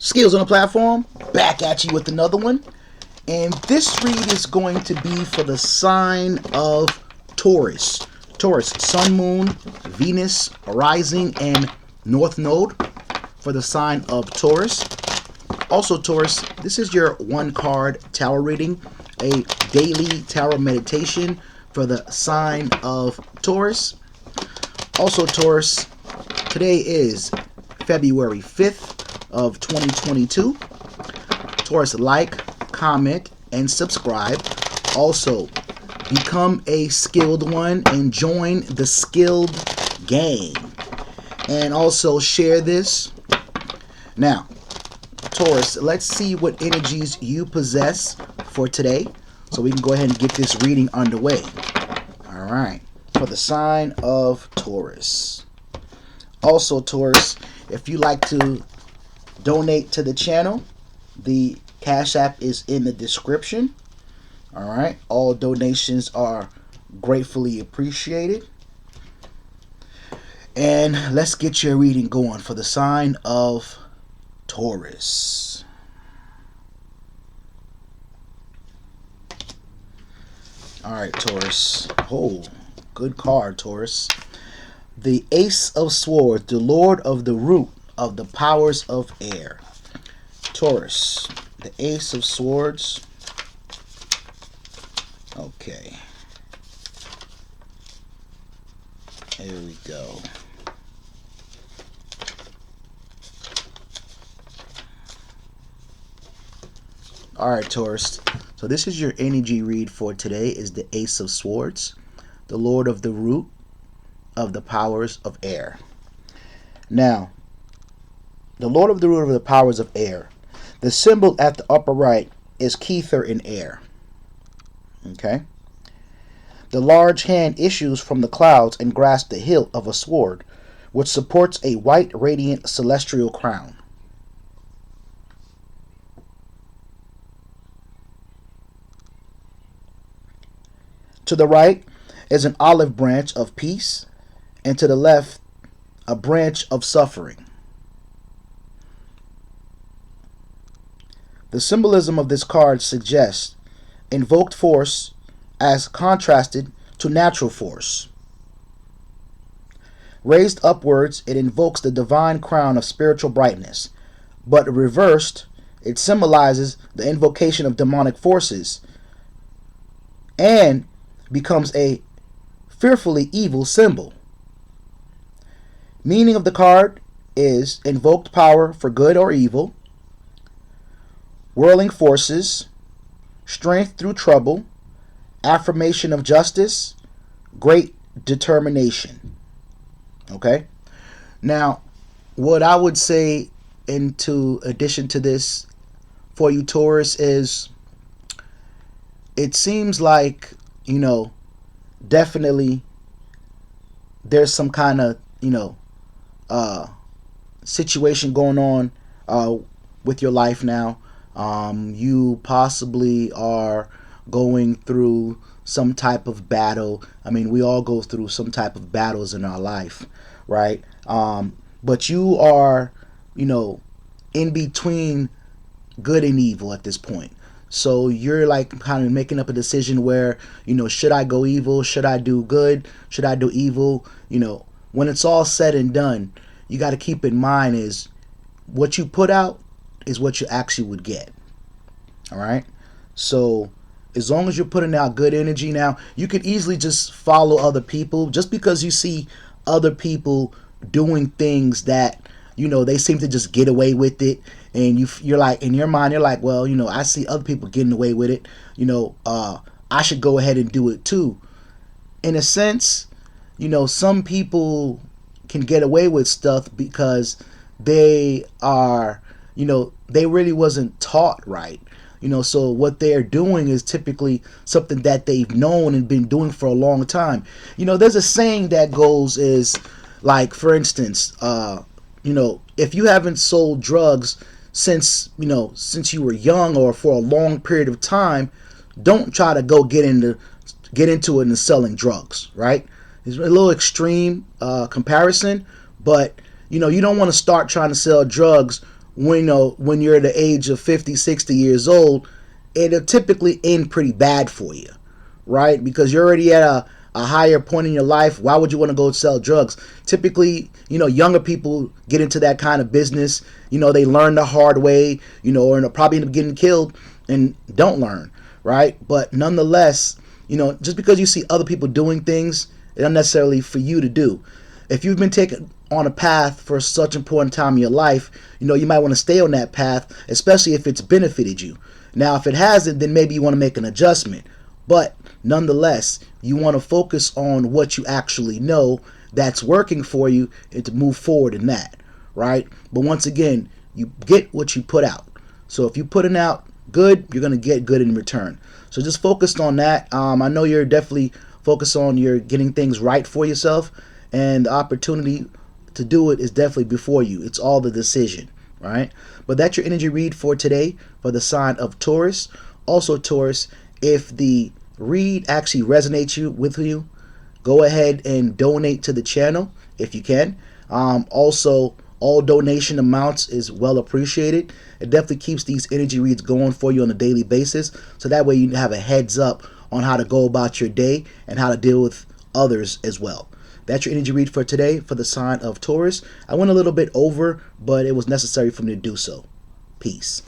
Skills on the platform, back at you with another one. And this read is going to be for the sign of Taurus. Taurus, Sun, Moon, Venus, Rising, and North Node for the sign of Taurus. Also, Taurus, this is your one card tarot reading, a daily tarot meditation for the sign of Taurus. Also, Taurus, today is February 5th of 2022. Taurus, like, comment, and subscribe. Also, become a skilled one and join the skilled gang. And also share this. Now, Taurus, let's see what energies you possess for today, so we can go ahead and get this reading underway. All right, for the sign of Taurus. Also, Taurus, if you like to donate to the channel, the Cash App is in the description. All right, all donations are gratefully appreciated. And let's get your reading going for the sign of Taurus. All right, Taurus. Oh, good card, Taurus. The Ace of Swords, the Lord of the root of the powers of air. Taurus, the Ace of Swords. Okay. Here we go. All right, Taurus. So this is your energy read for today, is the Ace of Swords, the Lord of the root of the powers of air. Now, the Lord of the root of the powers of air. The symbol at the upper right is Kether in air. Okay. The large hand issues from the clouds and grasps the hilt of a sword, which supports a white, radiant, celestial crown. To the right is an olive branch of peace, and to the left, a branch of suffering. The symbolism of this card suggests invoked force as contrasted to natural force. Raised upwards, it invokes the divine crown of spiritual brightness, but reversed, it symbolizes the invocation of demonic forces and becomes a fearfully evil symbol. Meaning of the card is invoked power for good or evil, whirling forces, strength through trouble, affirmation of justice, great determination. Okay? Now, what I would say into addition to this for you, Taurus, is it seems like, definitely there's some kind of, situation going on with your life now. You possibly are going through some type of battle. I mean, we all go through some type of battles in our life, right? But you are, in between good and evil at this point. So you're like kind of making up a decision where, should I go evil? Should I do good? Should I do evil? When it's all said and done, you got to keep in mind is what you put out is what you actually would get. All right. So as long as you're putting out good energy, now you could easily just follow other people just because you see other people doing things that, they seem to just get away with it. And you're like, in your mind, you're like, well, I see other people getting away with it. I should go ahead and do it too. In a sense, some people can get away with stuff because they are, they really wasn't taught right. So what they're doing is typically something that they've known and been doing for a long time. There's a saying that goes is like, for instance, if you haven't sold drugs since you were young or for a long period of time, don't try to go get into it and selling drugs, right? It's a little extreme comparison, but you don't want to start trying to sell drugs when you're at the age of 50, 60 years old, it'll typically end pretty bad for you, right? Because you're already at a higher point in your life. Why would you want to go sell drugs? Typically, younger people get into that kind of business. They learn the hard way, or probably end up getting killed and don't learn, right? But nonetheless, just because you see other people doing things, it's not necessarily for you to do. If you've been taken on a path for such an important time in your life, you might want to stay on that path, especially if it's benefited you. Now, if it hasn't, then maybe you want to make an adjustment. But nonetheless, you want to focus on what you actually know that's working for you and to move forward in that, right? But once again, you get what you put out. So if you put it out good, you're going to get good in return. So just focus on that. I know you're definitely focused on your getting things right for yourself, and the opportunity to do it is definitely before you. It's all the decision, right? But that's your energy read for today for the sign of Taurus. Also, Taurus, if the read actually resonates with you, go ahead and donate to the channel if you can. Also, all donation amounts is well appreciated. It definitely keeps these energy reads going for you on a daily basis, so that way you have a heads up on how to go about your day and how to deal with others as well. That's your energy read for today for the sign of Taurus. I went a little bit over, but it was necessary for me to do so. Peace.